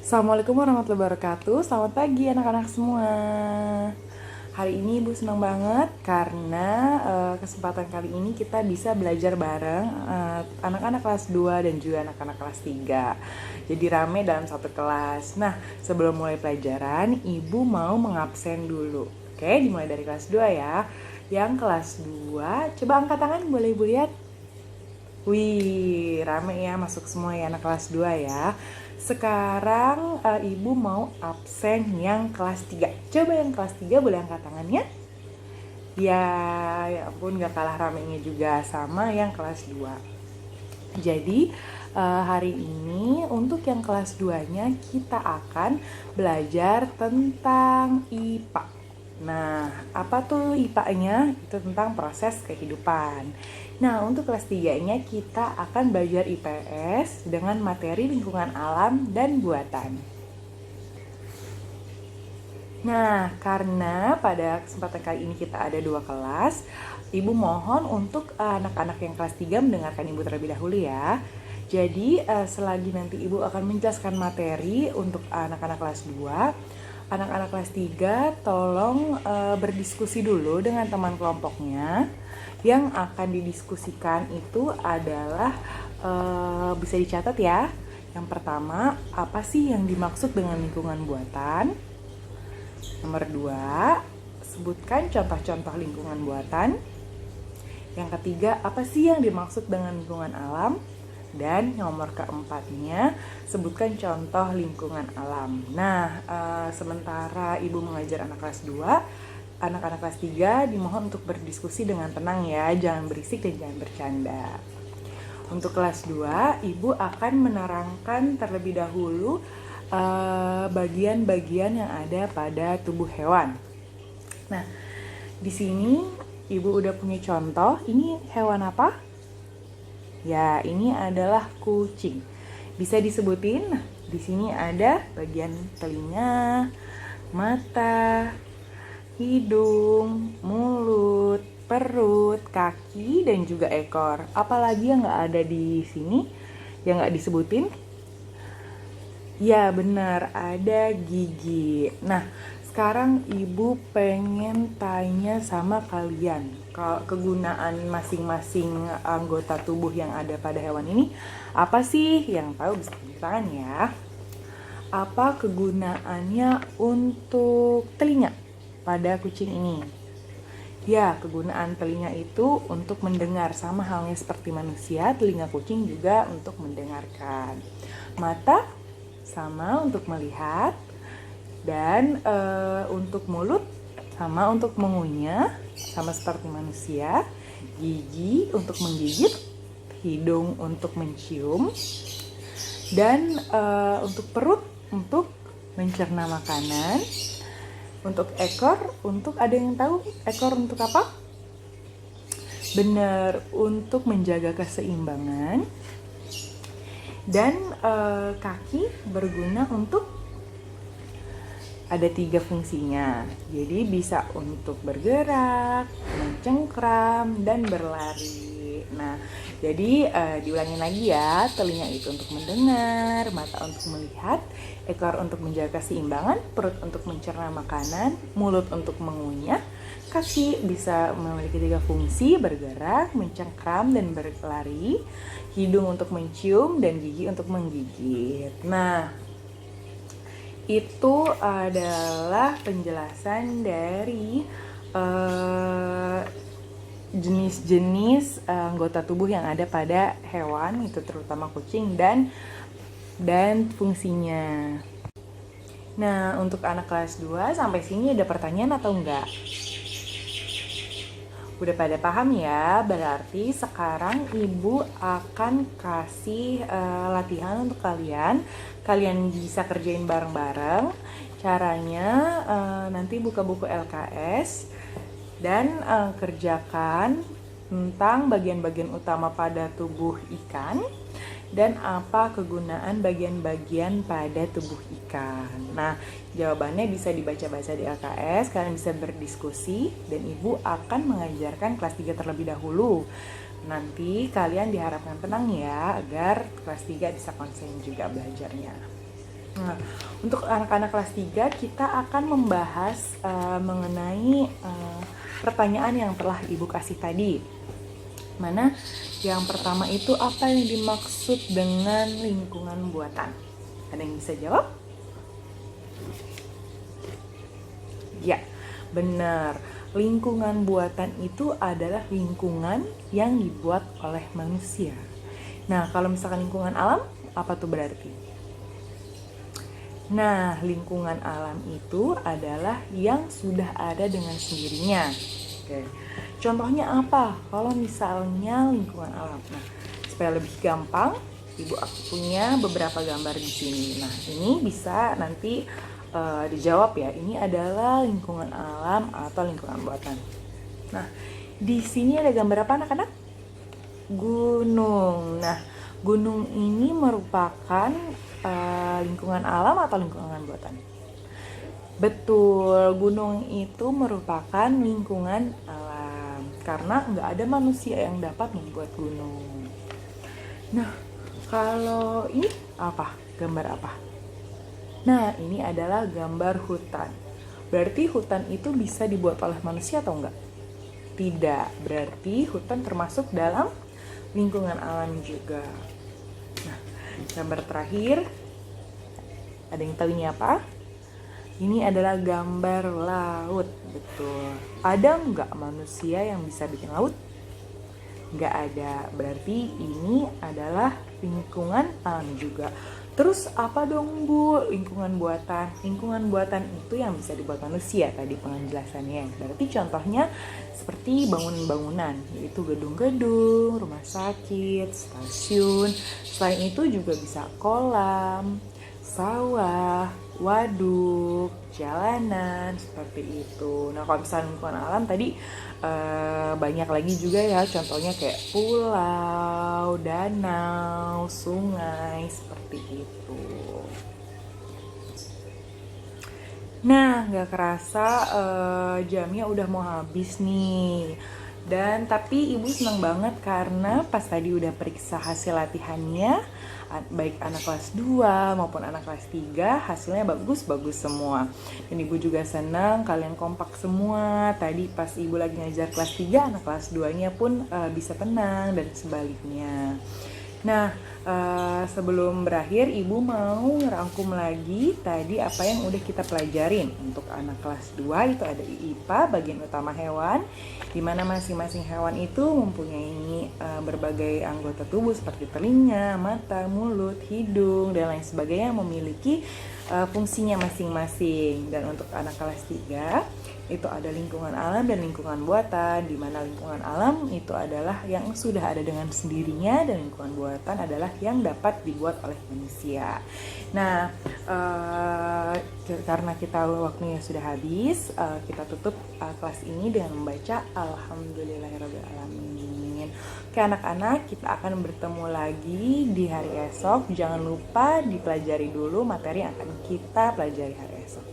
Assalamualaikum warahmatullahi wabarakatuh. Selamat pagi anak-anak semua. Hari ini Ibu senang banget karena kesempatan kali ini kita bisa belajar bareng anak-anak kelas 2 dan juga anak-anak kelas 3. Jadi rame dalam satu kelas. Nah, sebelum mulai pelajaran, Ibu mau mengabsen dulu. Oke, dimulai dari kelas 2 ya. Yang kelas 2, coba angkat tangan, boleh Ibu lihat? Wih, rame ya, masuk semua ya anak kelas 2 ya. Sekarang Ibu mau absen yang kelas 3. Coba yang kelas 3 boleh angkat tangannya. Ya, ya ampun gak kalah ramenya juga sama yang kelas 2. Jadi hari ini untuk yang kelas 2-nya kita akan belajar tentang IPA. Nah, apa tuh IPA-nya? Itu tentang proses kehidupan. Nah, untuk kelas 3-nya kita akan belajar IPS dengan materi lingkungan alam dan buatan. Nah, karena pada kesempatan kali ini kita ada 2 kelas, Ibu mohon untuk anak-anak yang kelas 3 mendengarkan Ibu terlebih dahulu ya. Jadi, selagi nanti Ibu akan menjelaskan materi untuk anak-anak kelas 2, anak-anak kelas 3 tolong berdiskusi dulu dengan teman kelompoknya. Yang akan didiskusikan itu adalah bisa dicatat ya. Yang pertama, apa sih yang dimaksud dengan lingkungan buatan? Nomor 2, sebutkan contoh-contoh lingkungan buatan. Yang ketiga, apa sih yang dimaksud dengan lingkungan alam? Dan nomor keempatnya, sebutkan contoh lingkungan alam. Nah, sementara Ibu mengajar anak kelas 2, anak-anak kelas 3 dimohon untuk berdiskusi dengan tenang ya, jangan berisik dan jangan bercanda. Untuk kelas 2, Ibu akan menerangkan terlebih dahulu bagian-bagian yang ada pada tubuh hewan. Nah, di sini Ibu udah punya contoh, ini hewan apa? Ya, ini adalah kucing. Bisa disebutin? Nah, di sini ada bagian telinga, mata, hidung, mulut, perut, kaki, dan juga ekor. Apalagi yang nggak ada di sini, yang nggak disebutin? Ya, benar, ada gigi. Nah, sekarang Ibu pengen tanya sama kalian, kegunaan masing-masing anggota tubuh yang ada pada hewan ini apa sih? Yang tahu bisa tunjuk tangan ya. Apa kegunaannya untuk telinga pada kucing ini? Ya, kegunaan telinga itu untuk mendengar, sama halnya seperti manusia, telinga kucing juga untuk mendengarkan. Mata sama untuk melihat, dan untuk mulut sama untuk mengunyah, sama seperti manusia. Gigi untuk menggigit, hidung untuk mencium, dan untuk perut untuk mencerna makanan. Untuk ekor, untuk ada yang tahu ekor untuk apa? Benar, untuk menjaga keseimbangan. Dan kaki berguna untuk ada 3 fungsinya. Jadi bisa untuk bergerak, mencengkram, dan berlari. Nah, jadi diulangin lagi ya. Telinga itu untuk mendengar, mata untuk melihat, ekor untuk menjaga keseimbangan, perut untuk mencerna makanan, mulut untuk mengunyah, kaki bisa memiliki 3 fungsi, bergerak, mencengkram, dan berlari, hidung untuk mencium, dan gigi untuk menggigit. Nah, itu adalah penjelasan dari jenis-jenis anggota tubuh yang ada pada hewan, itu terutama kucing dan fungsinya. Nah, untuk anak kelas 2 sampai sini ada pertanyaan atau enggak? Udah pada paham ya? Berarti sekarang Ibu akan kasih latihan untuk kalian. Kalian bisa kerjain bareng-bareng. Caranya nanti buka buku LKS dan kerjakan tentang bagian-bagian utama pada tubuh ikan dan apa kegunaan bagian-bagian pada tubuh ikan. Nah, jawabannya bisa dibaca-baca di LKS, kalian bisa berdiskusi, dan Ibu akan mengajarkan kelas 3 terlebih dahulu. Nanti kalian diharapkan tenang ya, agar kelas 3 bisa konsen juga belajarnya. Nah, untuk anak-anak kelas 3 kita akan membahas mengenai pertanyaan yang telah Ibu kasih tadi. Mana yang pertama itu apa yang dimaksud dengan lingkungan buatan? Ada yang bisa jawab? Ya, benar. Lingkungan buatan itu adalah lingkungan yang dibuat oleh manusia. Nah, kalau misalkan lingkungan alam, apa tuh berarti? Nah, lingkungan alam itu adalah yang sudah ada dengan sendirinya. Oke. Contohnya apa? Kalau misalnya lingkungan alam. Nah, supaya lebih gampang, Ibu aku punya beberapa gambar di sini. Nah, ini bisa nanti dijawab ya. Ini adalah lingkungan alam atau lingkungan buatan. Nah, di sini ada gambar apa anak-anak? Gunung. Nah, gunung ini merupakan lingkungan alam atau lingkungan buatan? Betul, gunung itu merupakan lingkungan alam karena nggak ada manusia yang dapat membuat gunung. Nah, kalau ini apa? Gambar apa? Nah, ini adalah gambar hutan. Berarti hutan itu bisa dibuat oleh manusia atau enggak? Tidak, berarti hutan termasuk dalam lingkungan alam juga. Nah, gambar terakhir, ada yang tahu ini apa? Ini adalah gambar laut, betul. Ada nggak manusia yang bisa bikin laut? Nggak ada, berarti ini adalah lingkungan alam juga. Terus apa dong Bu lingkungan buatan? Lingkungan buatan itu yang bisa dibuat manusia tadi penjelasannya. Berarti contohnya seperti bangunan-bangunan, yaitu gedung-gedung, rumah sakit, stasiun. Selain itu juga bisa kolam, sawah, waduk, jalanan, seperti itu. Nah, kalau misalnya lingkungan alam tadi banyak lagi juga ya, contohnya kayak pulau, danau, sungai, seperti itu. Nah, gak kerasa jamnya udah mau habis nih. Dan tapi Ibu senang banget karena pas tadi udah periksa hasil latihannya, baik anak kelas 2 maupun anak kelas 3 hasilnya bagus-bagus semua. Dan Ibu juga senang kalian kompak semua. Tadi pas Ibu lagi ngajar kelas 3, anak kelas 2-nya pun bisa tenang dan sebaliknya. Nah, sebelum berakhir Ibu mau ngerangkum lagi tadi apa yang udah kita pelajarin. Untuk anak kelas 2 itu ada IPA bagian utama hewan, di mana masing-masing hewan itu mempunyai berbagai anggota tubuh seperti telinga, mata, mulut, hidung, dan lain sebagainya yang memiliki fungsinya masing-masing. Dan untuk anak kelas 3 itu ada lingkungan alam dan lingkungan buatan, di mana lingkungan alam itu adalah yang sudah ada dengan sendirinya dan lingkungan buatan adalah yang dapat dibuat oleh manusia. Nah, karena kita waktunya sudah habis, kita tutup kelas ini dengan membaca Alhamdulillahirrahmanirrahim. Oke anak-anak, kita akan bertemu lagi di hari esok. Jangan lupa dipelajari dulu materi yang akan kita pelajari hari esok.